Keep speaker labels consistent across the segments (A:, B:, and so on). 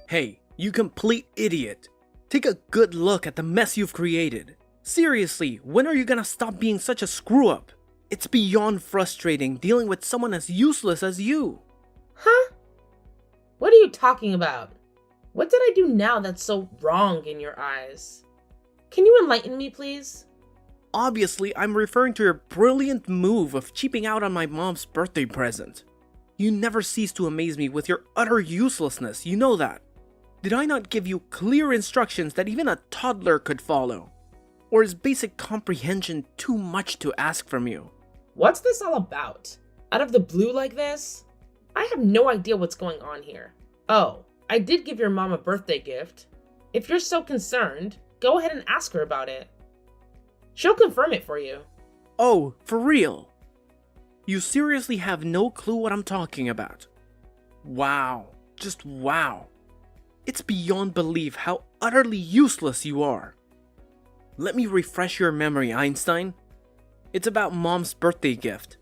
A: Hey, you complete idiot! Take a good look at the mess you've created. Seriously, when are you gonna stop being such a screw-up? It's beyond frustrating dealing with someone as useless as you.
B: Huh? What are you talking about? What did I do now that's so wrong in your eyes? Can you enlighten me, please?
A: Obviously, I'm referring to your brilliant move of cheaping out on my mom's birthday present. You never cease to amaze me with your utter uselessness, you know that. Did I not give you clear instructions that even a toddler could follow? Or is basic comprehension too much to ask from you?
B: What's this all about? Out of the blue like this? I have no idea what's going on here. Oh, I did give your mom a birthday gift. If you're so concerned, go ahead and ask her about it. She'll confirm it for you.
A: Oh, for real? You seriously have no clue what I'm talking about? Wow, just wow. It's beyond belief how utterly useless you are. Let me refresh your memory, Einstein. It's about Mom's birthday gift.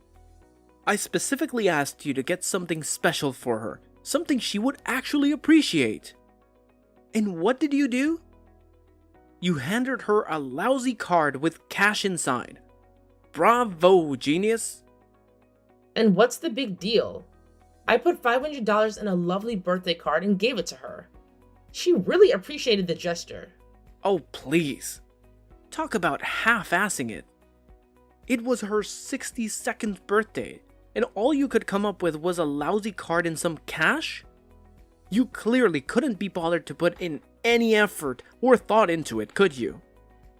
A: I specifically asked you to get something special for her, something she would actually appreciate. And what did you do? You handed her a lousy card with cash inside. Bravo, genius!
B: And what's the big deal? I put $500 in a lovely birthday card and gave it to her. She really appreciated the gesture.
A: Oh, please. Talk about half-assing it. It was her 62nd birthday, and all you could come up with was a lousy card and some cash? You clearly couldn't be bothered to put in any effort or thought into it, could you?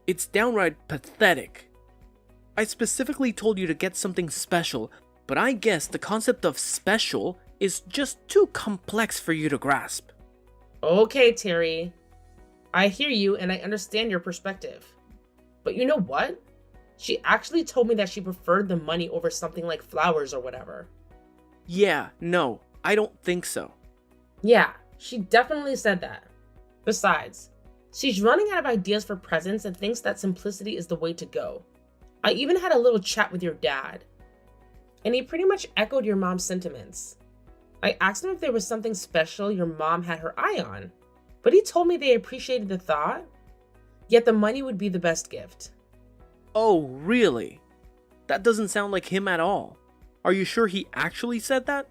A: It's downright pathetic. I specifically told you to get something special, but I guess the concept of special is just too complex for you to grasp.
B: Okay, Terry. I hear you and I understand your perspective. But you know what? She actually told me that she preferred the money over something like flowers or whatever.
A: Yeah, no, I don't think so.
B: Yeah, she definitely said that. Besides, she's running out of ideas for presents and thinks that simplicity is the way to go. I even had a little chat with your dad, and he pretty much echoed your mom's sentiments. I asked him if there was something special your mom had her eye on, but he told me they appreciated the thought, yet the money would be the best gift.
A: Oh, really? That doesn't sound like him at all. Are you sure he actually said that?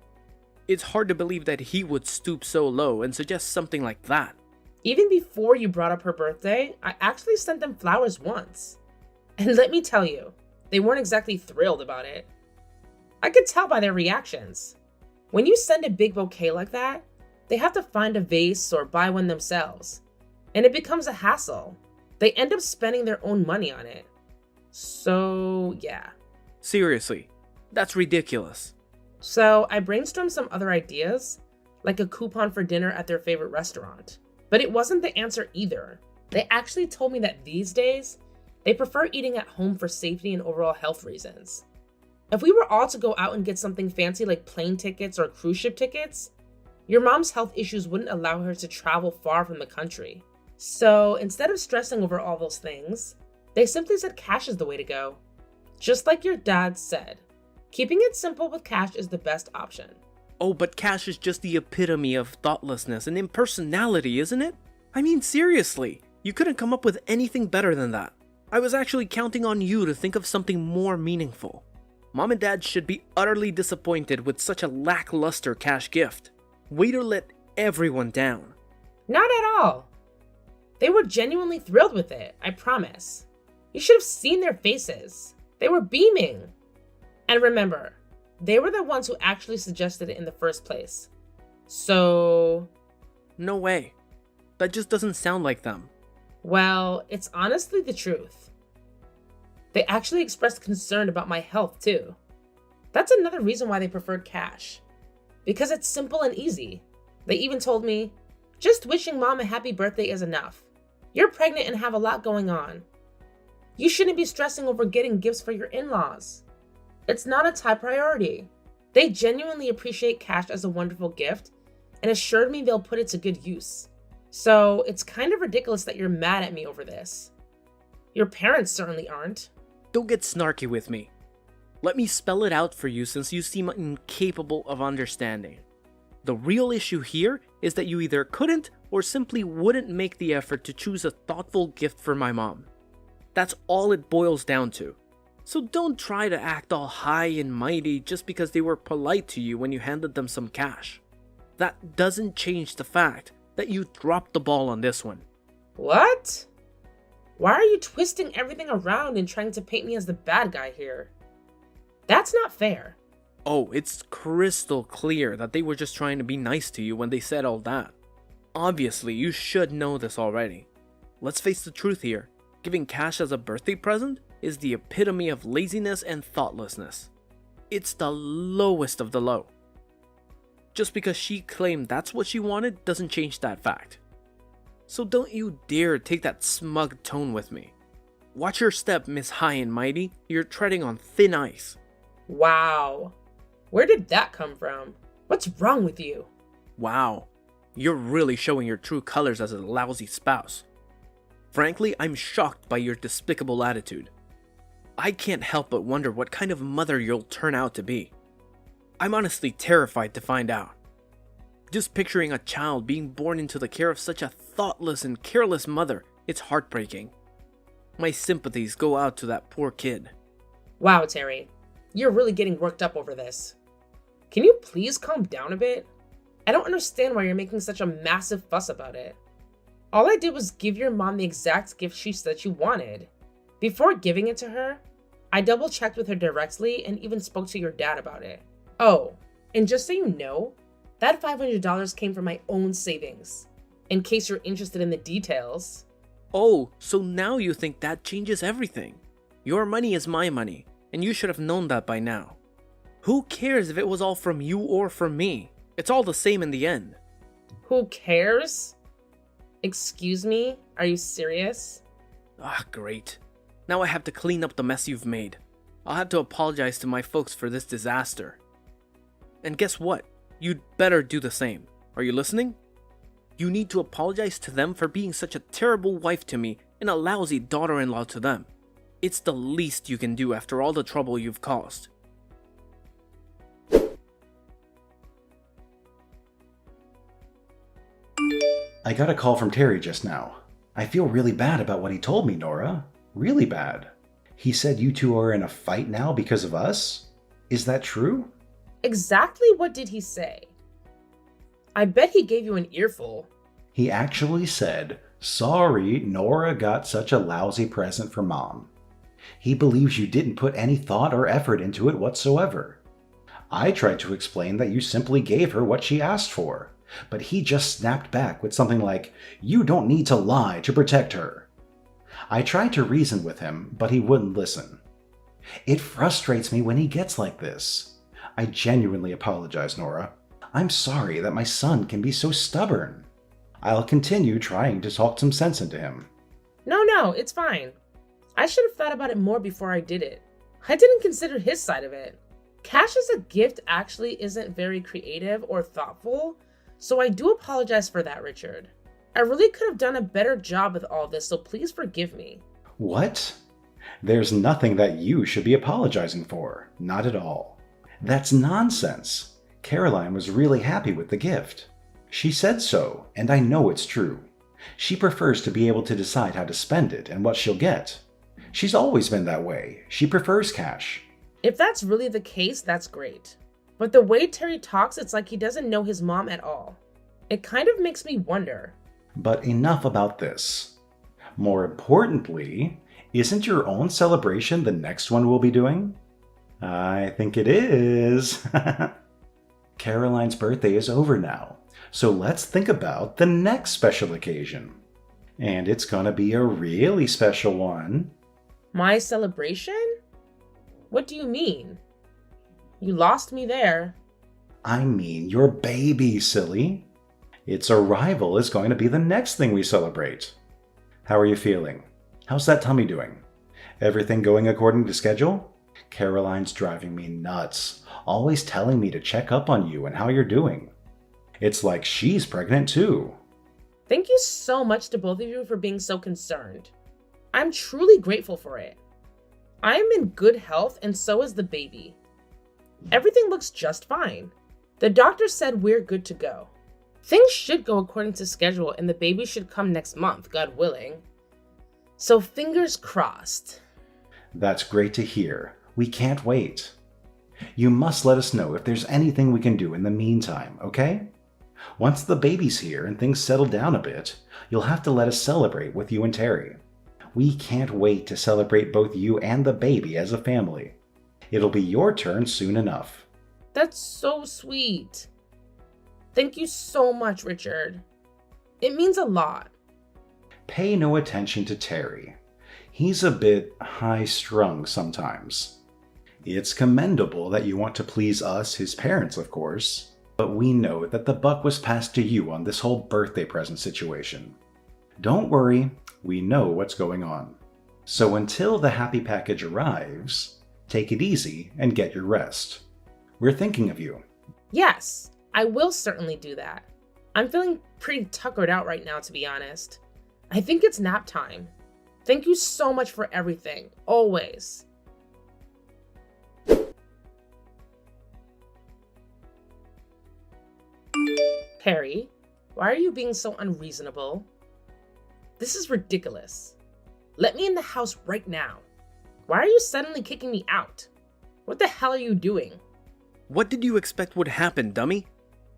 A: It's hard to believe that he would stoop so low and suggest something like that.
B: Even before you brought up her birthday, I actually sent them flowers once. And let me tell you, they weren't exactly thrilled about it. I could tell by their reactions. When you send a big bouquet like that, they have to find a vase or buy one themselves. And it becomes a hassle. They end up spending their own money on it. So, yeah.
A: Seriously, that's ridiculous.
B: So I brainstormed some other ideas, like a coupon for dinner at their favorite restaurant. But it wasn't the answer either. They actually told me that these days, they prefer eating at home for safety and overall health reasons. If we were all to go out and get something fancy like plane tickets or cruise ship tickets, your mom's health issues wouldn't allow her to travel far from the country. So instead of stressing over all those things, they simply said cash is the way to go. Just like your dad said, keeping it simple with cash is the best option.
A: Oh, but cash is just the epitome of thoughtlessness and impersonality, isn't it? I mean, seriously, you couldn't come up with anything better than that. I was actually counting on you to think of something more meaningful. Mom and Dad should be utterly disappointed with such a lackluster cash gift. Way to let everyone down.
B: Not at all. They were genuinely thrilled with it, I promise. You should have seen their faces. They were beaming. And remember, they were the ones who actually suggested it in the first place. So...
A: No way. That just doesn't sound like them.
B: Well, it's honestly the truth. They actually expressed concern about my health too. That's another reason why they preferred cash. Because it's simple and easy. They even told me, just wishing mom a happy birthday is enough. You're pregnant and have a lot going on. You shouldn't be stressing over getting gifts for your in-laws. It's not a top priority. They genuinely appreciate cash as a wonderful gift and assured me they'll put it to good use. So it's kind of ridiculous that you're mad at me over this. Your parents certainly aren't.
A: Don't get snarky with me. Let me spell it out for you since you seem incapable of understanding. The real issue here is that you either couldn't or simply wouldn't make the effort to choose a thoughtful gift for my mom. That's all it boils down to. So don't try to act all high and mighty just because they were polite to you when you handed them some cash. That doesn't change the fact that you dropped the ball on this one.
B: What? Why are you twisting everything around and trying to paint me as the bad guy here? That's not fair.
A: Oh, it's crystal clear that they were just trying to be nice to you when they said all that. Obviously, you should know this already. Let's face the truth here. Giving cash as a birthday present is the epitome of laziness and thoughtlessness. It's the lowest of the low. Just because she claimed that's what she wanted doesn't change that fact. So don't you dare take that smug tone with me. Watch your step, Miss High and Mighty. You're treading on thin ice.
B: Wow. Where did that come from? What's wrong with you?
A: Wow. You're really showing your true colors as a lousy spouse. Frankly, I'm shocked by your despicable attitude. I can't help but wonder what kind of mother you'll turn out to be. I'm honestly terrified to find out. Just picturing a child being born into the care of such a thoughtless and careless mother, it's heartbreaking. My sympathies go out to that poor kid.
B: Wow, Terry. You're really getting worked up over this. Can you please calm down a bit? I don't understand why you're making such a massive fuss about it. All I did was give your mom the exact gift she said she wanted. Before giving it to her, I double-checked with her directly and even spoke to your dad about it. Oh, and just so you know, that $500 came from my own savings, in case you're interested in the details.
A: Oh, so now you think that changes everything. Your money is my money, and you should have known that by now. Who cares if it was all from you or from me? It's all the same in the end.
B: Who cares? Excuse me? Are you serious?
A: Ah, great. Now I have to clean up the mess you've made. I'll have to apologize to my folks for this disaster. And guess what? You'd better do the same. Are you listening? You need to apologize to them for being such a terrible wife to me and a lousy daughter-in-law to them. It's the least you can do after all the trouble you've caused.
C: I got a call from Terry just now. I feel really bad about what he told me, Nora. Really bad. He said you two are in a fight now because of us? Is that true?
B: Exactly what did he say? I bet he gave you an earful.
C: He actually said, "Sorry, Nora got such a lousy present for Mom." He believes you didn't put any thought or effort into it whatsoever. I tried to explain that you simply gave her what she asked for, but he just snapped back with something like, "You don't need to lie to protect her." I tried to reason with him, but he wouldn't listen. It frustrates me when he gets like this. I genuinely apologize, Nora. I'm sorry that my son can be so stubborn. I'll continue trying to talk some sense into him.
B: No, it's fine. I should have thought about it more before I did it. I didn't consider his side of it. Cash as a gift actually isn't very creative or thoughtful, so I do apologize for that, Richard. I really could have done a better job with all this, so please forgive me.
C: What? There's nothing that you should be apologizing for. Not at all. That's nonsense. Caroline was really happy with the gift. She said so, and I know it's true. She prefers to be able to decide how to spend it and what she'll get. She's always been that way. She prefers cash.
B: If that's really the case, that's great. But the way Terry talks, it's like he doesn't know his mom at all. It kind of makes me wonder.
C: But enough about this. More importantly, isn't your own celebration the next one we'll be doing? I think it is. Caroline's birthday is over now, so let's think about the next special occasion. And it's gonna be a really special one.
B: My celebration? What do you mean? You lost me there.
C: I mean your baby, silly. Its arrival is going to be the next thing we celebrate. How are you feeling? How's that tummy doing? Everything going according to schedule? Caroline's driving me nuts, always telling me to check up on you and how you're doing. It's like she's pregnant too.
B: Thank you so much to both of you for being so concerned. I'm truly grateful for it. I am in good health and so is the baby. Everything looks just fine. The doctor said we're good to go. Things should go according to schedule and the baby should come next month, God willing. So fingers crossed.
C: That's great to hear. We can't wait. You must let us know if there's anything we can do in the meantime, okay? Once the baby's here and things settle down a bit, you'll have to let us celebrate with you and Terry. We can't wait to celebrate both you and the baby as a family. It'll be your turn soon enough.
B: That's so sweet. Thank you so much, Richard. It means a lot.
C: Pay no attention to Terry. He's a bit high-strung sometimes. It's commendable that you want to please us, his parents, of course, but we know that the buck was passed to you on this whole birthday present situation. Don't worry, we know what's going on. So until the happy package arrives, take it easy and get your rest. We're thinking of you.
B: Yes, I will certainly do that. I'm feeling pretty tuckered out right now, to be honest. I think it's nap time. Thank you so much for everything, always. Perry, why are you being so unreasonable? This is ridiculous. Let me in the house right now. Why are you suddenly kicking me out? What the hell are you doing?
A: What did you expect would happen, dummy?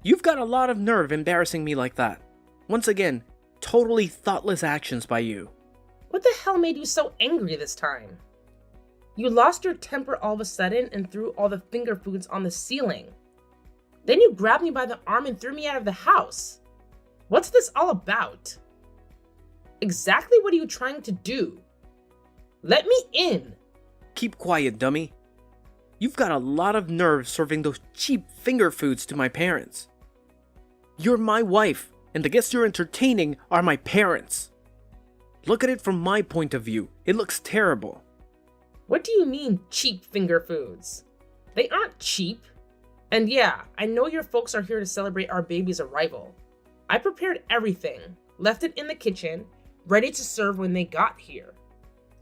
A: You've got a lot of nerve embarrassing me like that. Once again, totally thoughtless actions by you.
B: What the hell made you so angry this time? You lost your temper all of a sudden and threw all the finger foods on the ceiling. Then you grabbed me by the arm and threw me out of the house. What's this all about? Exactly what are you trying to do? Let me in.
A: Keep quiet, dummy. You've got a lot of nerve serving those cheap finger foods to my parents. You're my wife, and the guests you're entertaining are my parents. Look at it from my point of view. It looks terrible.
B: What do you mean, cheap finger foods? They aren't cheap. And yeah, I know your folks are here to celebrate our baby's arrival. I prepared everything, left it in the kitchen, ready to serve when they got here.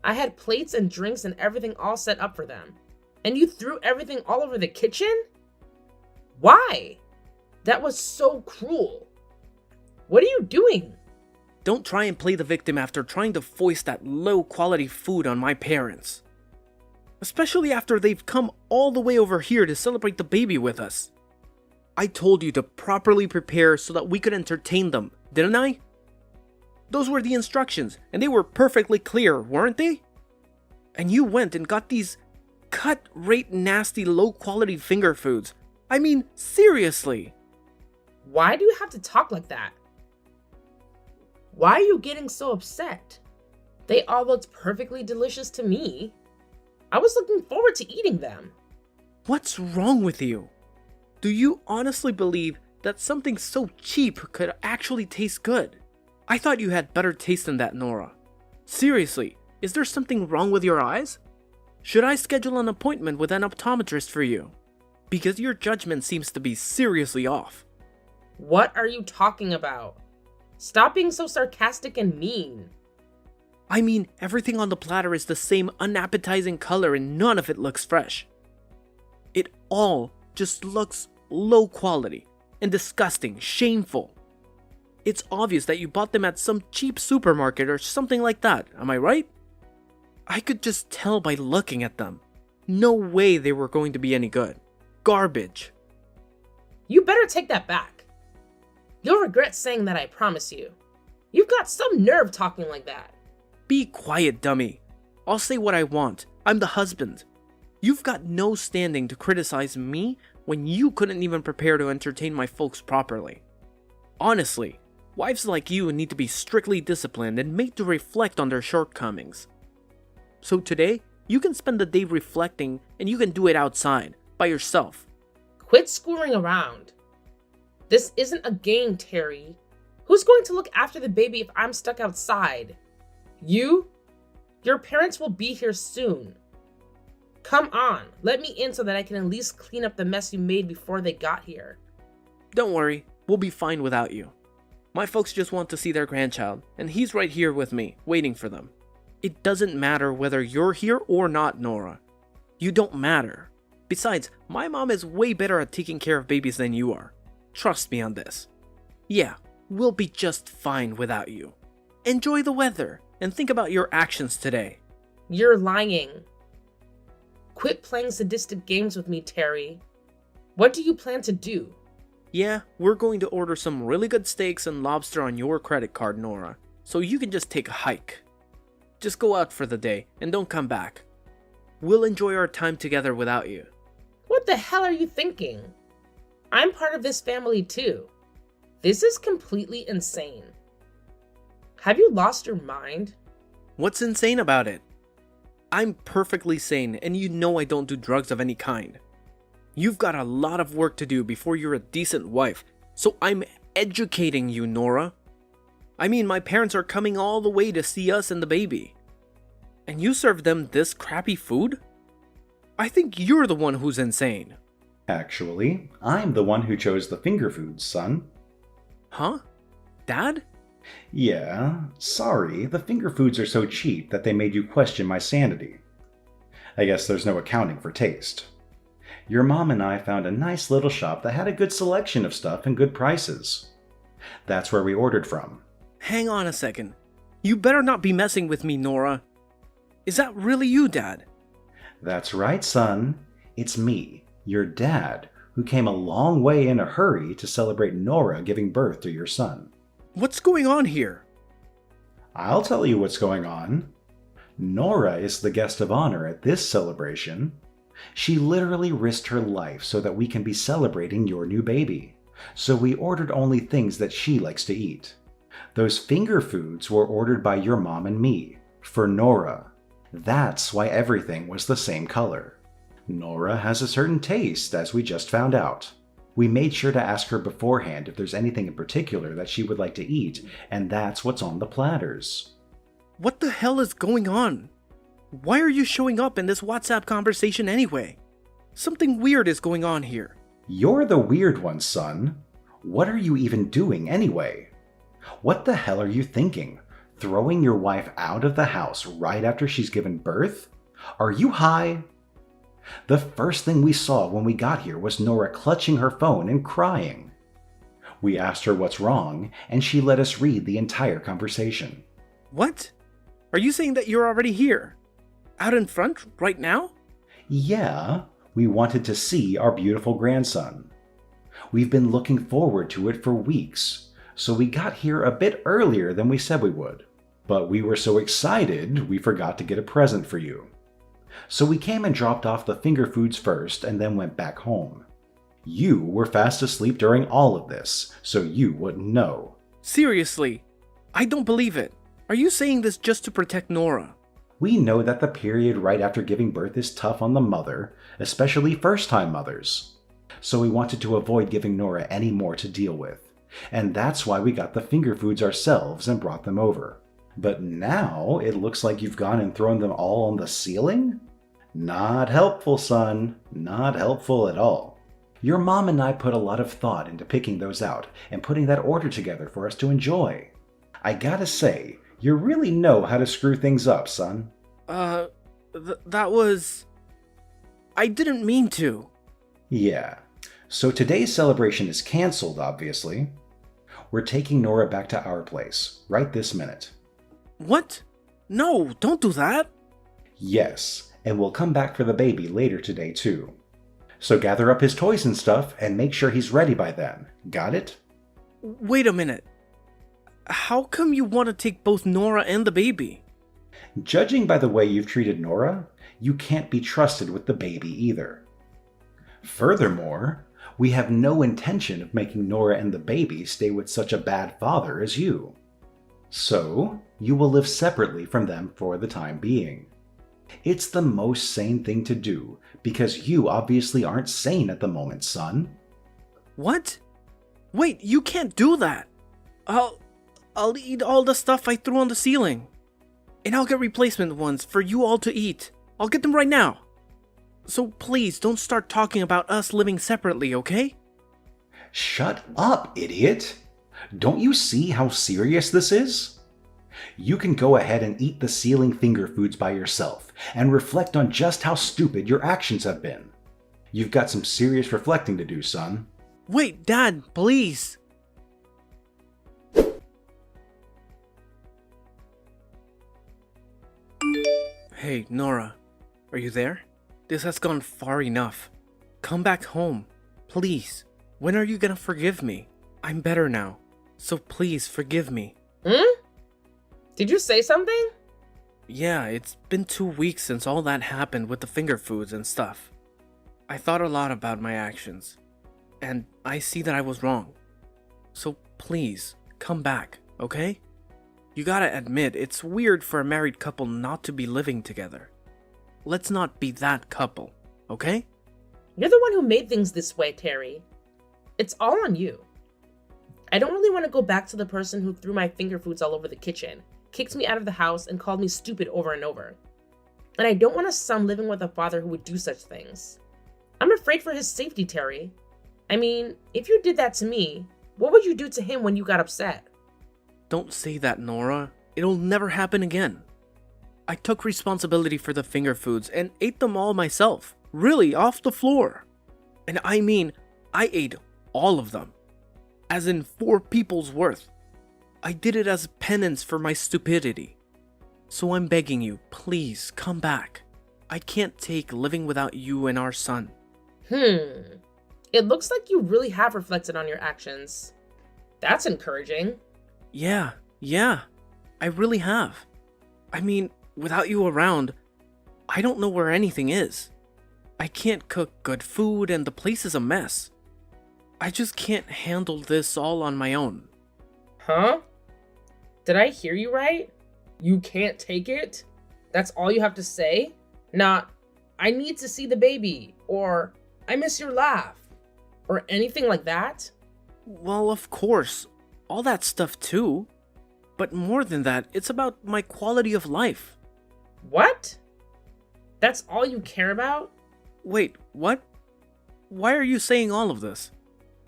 B: I had plates and drinks and everything all set up for them. And you threw everything all over the kitchen? Why? That was so cruel. What are you doing?
A: Don't try and play the victim after trying to foist that low-quality food on my parents. Especially after they've come all the way over here to celebrate the baby with us. I told you to properly prepare so that we could entertain them, didn't I? Those were the instructions, and they were perfectly clear, weren't they? And you went and got these cut-rate nasty low-quality finger foods. I mean, seriously.
B: Why do you have to talk like that? Why are you getting so upset? They all looked perfectly delicious to me. I was looking forward to eating them.
A: What's wrong with you? Do you honestly believe that something so cheap could actually taste good? I thought you had better taste than that, Nora. Seriously, is there something wrong with your eyes? Should I schedule an appointment with an optometrist for you? Because your judgment seems to be seriously off.
B: What are you talking about? Stop being so sarcastic and mean.
A: I mean, everything on the platter is the same unappetizing color and none of it looks fresh. It all just looks low quality and disgusting, shameful. It's obvious that you bought them at some cheap supermarket or something like that, am I right? I could just tell by looking at them. No way they were going to be any good. Garbage.
B: You better take that back. You'll regret saying that, I promise you. You've got some nerve talking like that.
A: Be quiet, dummy. I'll say what I want. I'm the husband. You've got no standing to criticize me when you couldn't even prepare to entertain my folks properly. Honestly, wives like you need to be strictly disciplined and made to reflect on their shortcomings. So today, you can spend the day reflecting and you can do it outside, by yourself.
B: Quit screwing around. This isn't a game, Terry. Who's going to look after the baby if I'm stuck outside? You? Your parents will be here soon. Come on, let me in so that I can at least clean up the mess you made before they got here.
A: Don't worry, we'll be fine without you. My folks just want to see their grandchild, and he's right here with me, waiting for them. It doesn't matter whether you're here or not, Nora. You don't matter. Besides, my mom is way better at taking care of babies than you are. Trust me on this. Yeah, we'll be just fine without you. Enjoy the weather and think about your actions today.
B: You're lying. Quit playing sadistic games with me, Terry. What do you plan to do?
A: Yeah, we're going to order some really good steaks and lobster on your credit card, Nora, so you can just take a hike. Just go out for the day and don't come back. We'll enjoy our time together without you.
B: What the hell are you thinking? I'm part of this family too. This is completely insane. Have you lost your mind?
A: What's insane about it? I'm perfectly sane, and you know I don't do drugs of any kind. You've got a lot of work to do before you're a decent wife, so I'm educating you, Nora. I mean, my parents are coming all the way to see us and the baby. And you serve them this crappy food? I think you're the one who's insane.
C: Actually, I'm the one who chose the finger foods, son.
A: Huh? Dad?
C: Yeah, sorry, the finger foods are so cheap that they made you question my sanity. I guess there's no accounting for taste. Your mom and I found a nice little shop that had a good selection of stuff and good prices. That's where we ordered from.
A: Hang on a second. You better not be messing with me, Nora. Is that really you, Dad?
C: That's right, son. It's me, your dad, who came a long way in a hurry to celebrate Nora giving birth to your son.
A: What's going on here?
C: I'll tell you what's going on. Nora is the guest of honor at this celebration. She literally risked her life so that we can be celebrating your new baby. So we ordered only things that she likes to eat. Those finger foods were ordered by your mom and me, for Nora. That's why everything was the same color. Nora has a certain taste, as we just found out. We made sure to ask her beforehand if there's anything in particular that she would like to eat, and that's what's on the platters.
A: What the hell is going on? Why are you showing up in this WhatsApp conversation anyway? Something weird is going on here.
C: You're the weird one, son. What are you even doing anyway? What the hell are you thinking? Throwing your wife out of the house right after she's given birth? Are you high? The first thing we saw when we got here was Nora clutching her phone and crying. We asked her what's wrong, and she let us read the entire conversation.
A: What? Are you saying that you're already here? Out in front, right now?
C: Yeah, we wanted to see our beautiful grandson. We've been looking forward to it for weeks, so we got here a bit earlier than we said we would. But we were so excited, we forgot to get a present for you. So we came and dropped off the finger foods first and then went back home. You were fast asleep during all of this, so you wouldn't know.
A: Seriously, I don't believe it. Are you saying this just to protect Nora?
C: We know that the period right after giving birth is tough on the mother, especially first-time mothers. So we wanted to avoid giving Nora any more to deal with. And that's why we got the finger foods ourselves and brought them over. But now it looks like you've gone and thrown them all on the ceiling? Not helpful, son. Not helpful at all. Your mom and I put a lot of thought into picking those out and putting that order together for us to enjoy. I gotta say, you really know how to screw things up, son.
A: That was... I didn't mean to.
C: Yeah. So today's celebration is canceled, obviously. We're taking Nora back to our place, right this minute.
A: What? No, don't do that.
C: Yes, and we'll come back for the baby later today too. So gather up his toys and stuff and make sure he's ready by then. Got it?
A: Wait a minute. How come you want to take both Nora and the baby?
C: Judging by the way you've treated Nora, you can't be trusted with the baby either. Furthermore, we have no intention of making Nora and the baby stay with such a bad father as you. So, you will live separately from them for the time being. It's the most sane thing to do, because you obviously aren't sane at the moment, son.
A: What? Wait, you can't do that. I'll eat all the stuff I threw on the ceiling. And I'll get replacement ones for you all to eat. I'll get them right now. So please don't start talking about us living separately, okay?
C: Shut up, idiot! Don't you see how serious this is? You can go ahead and eat the ceiling finger foods by yourself and reflect on just how stupid your actions have been. You've got some serious reflecting to do, son.
A: Wait, Dad, please. Hey, Nora, are you there? This has gone far enough. Come back home, please. When are you gonna forgive me? I'm better now, so please forgive me.
B: Did you say something?
A: Yeah, it's been 2 weeks since all that happened with the finger foods and stuff. I thought a lot about my actions, and I see that I was wrong. So please, come back, okay? You gotta admit, it's weird for a married couple not to be living together. Let's not be that couple, okay?
B: You're the one who made things this way, Terry. It's all on you. I don't really want to go back to the person who threw my finger foods all over the kitchen, kicked me out of the house, and called me stupid over and over. And I don't want a son living with a father who would do such things. I'm afraid for his safety, Terry. I mean, if you did that to me, what would you do to him when you got upset?
A: Don't say that, Nora. It'll never happen again. I took responsibility for the finger foods and ate them all myself. Really, off the floor. And I mean, I ate all of them. As in 4 people's worth. I did it as penance for my stupidity. So I'm begging you, please come back. I can't take living without you and our son.
B: It looks like you really have reflected on your actions. That's encouraging.
A: Yeah, I really have. I mean, without you around, I don't know where anything is. I can't cook good food and the place is a mess. I just can't handle this all on my own.
B: Huh? Did I hear you right? You can't take it? That's all you have to say? Not, I need to see the baby, or I miss your laugh, or anything like that?
A: Well, of course, all that stuff too. But more than that, it's about my quality of life.
B: What? That's all you care about?
A: Wait, what? Why are you saying all of this?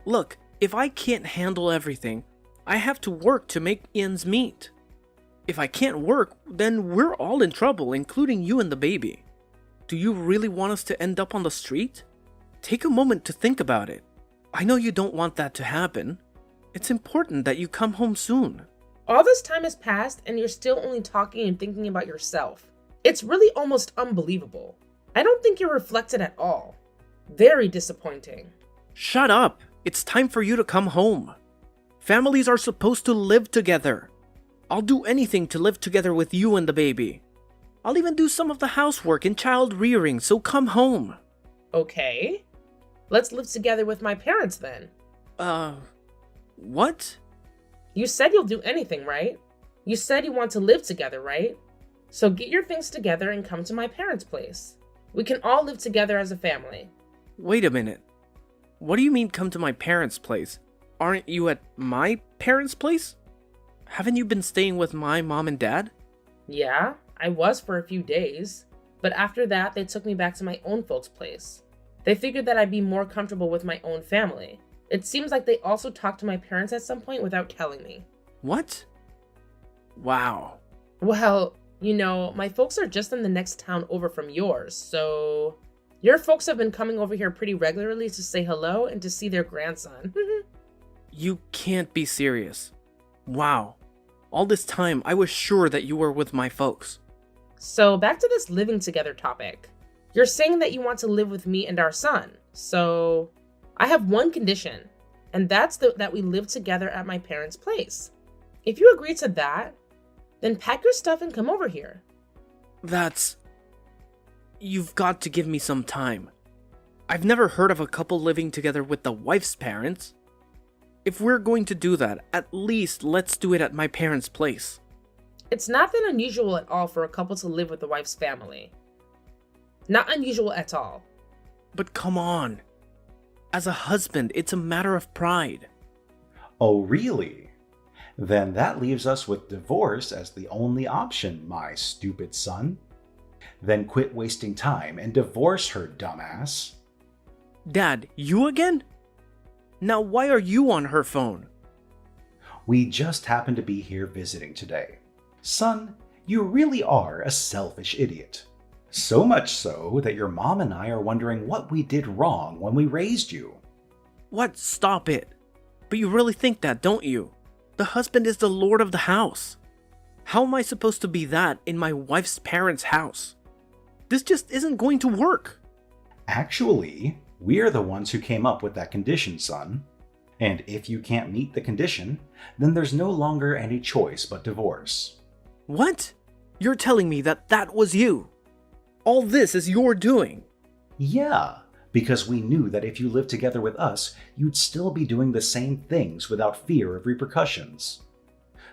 A: Look, if I can't handle everything, I have to work to make ends meet. If I can't work, then we're all in trouble, including you and the baby. Do you really want us to end up on the street? Take a moment to think about it. I know you don't want that to happen. It's important that you come home soon.
B: All this time has passed and you're still only talking and thinking about yourself. It's really almost unbelievable. I don't think you're reflected at all. Very disappointing.
A: Shut up! It's time for you to come home. Families are supposed to live together. I'll do anything to live together with you and the baby. I'll even do some of the housework and child rearing, so come home.
B: Okay. Let's live together with my parents then.
A: What?
B: You said you'll do anything, right? You said you want to live together, right? So get your things together and come to my parents' place. We can all live together as a family.
A: Wait a minute. What do you mean come to my parents' place? Aren't you at my parents' place? Haven't you been staying with my mom and dad?
B: Yeah, I was for a few days. But after that, they took me back to my own folks' place. They figured that I'd be more comfortable with my own family. It seems like they also talked to my parents at some point without telling me.
A: What? Wow.
B: Well, my folks are just in the next town over from yours, so your folks have been coming over here pretty regularly to say hello and to see their grandson.
A: You can't be serious. Wow. All this time, I was sure that you were with my folks.
B: So back to this living together topic. You're saying that you want to live with me and our son, so I have one condition, and that's that we live together at my parents' place. If you agree to that, then pack your stuff and come over here.
A: You've got to give me some time. I've never heard of a couple living together with the wife's parents. If we're going to do that, at least let's do it at my parents' place.
B: It's not that unusual at all for a couple to live with the wife's family. Not unusual at all.
A: But come on. As a husband, it's a matter of pride.
C: Oh, really? Then that leaves us with divorce as the only option, my stupid son. Then quit wasting time and divorce her, dumbass.
A: Dad, you again? Now why are you on her phone?
C: We just happen to be here visiting today. Son, you really are a selfish idiot. So much so that your mom and I are wondering what we did wrong when we raised you.
A: What? Stop it. But you really think that, don't you? The husband is the lord of the house. How am I supposed to be that in my wife's parents' house? This just isn't going to work.
C: Actually, we're the ones who came up with that condition, son. And if you can't meet the condition, then there's no longer any choice but divorce.
A: What? You're telling me that that was you? All this is your doing?
C: Yeah, because we knew that if you lived together with us, you'd still be doing the same things without fear of repercussions.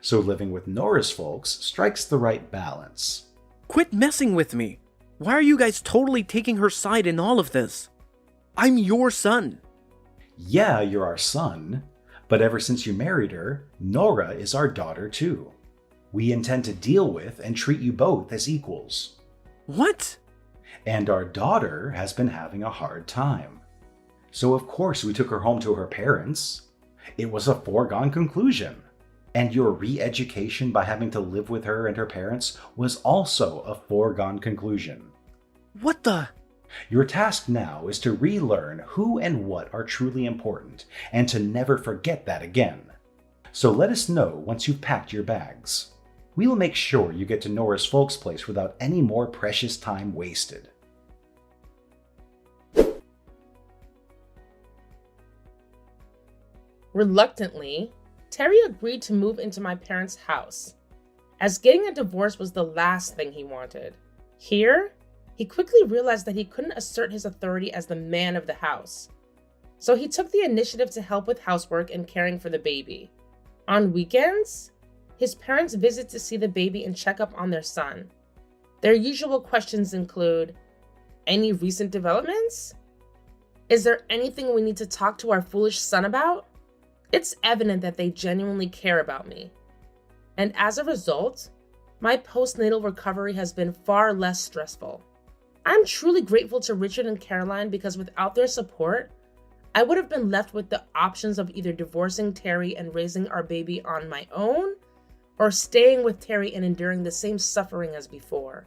C: So living with Nora's folks strikes the right balance.
A: Quit messing with me. Why are you guys totally taking her side in all of this? I'm your son.
C: Yeah, you're our son, but ever since you married her, Nora is our daughter too. We intend to deal with and treat you both as equals.
A: What?
C: And our daughter has been having a hard time. So of course we took her home to her parents. It was a foregone conclusion. And your re-education by having to live with her and her parents was also a foregone conclusion.
A: What the?
C: Your task now is to relearn who and what are truly important, and to never forget that again. So let us know once you've packed your bags. We'll make sure you get to Nora's folks' place without any more precious time wasted.
B: Reluctantly, Terry agreed to move into my parents' house, as getting a divorce was the last thing he wanted. Here, he quickly realized that he couldn't assert his authority as the man of the house, so he took the initiative to help with housework and caring for the baby. On weekends, his parents visit to see the baby and check up on their son. Their usual questions include, any recent developments? Is there anything we need to talk to our foolish son about? It's evident that they genuinely care about me. And as a result, my postnatal recovery has been far less stressful. I'm truly grateful to Richard and Caroline because without their support, I would have been left with the options of either divorcing Terry and raising our baby on my own, or staying with Terry and enduring the same suffering as before.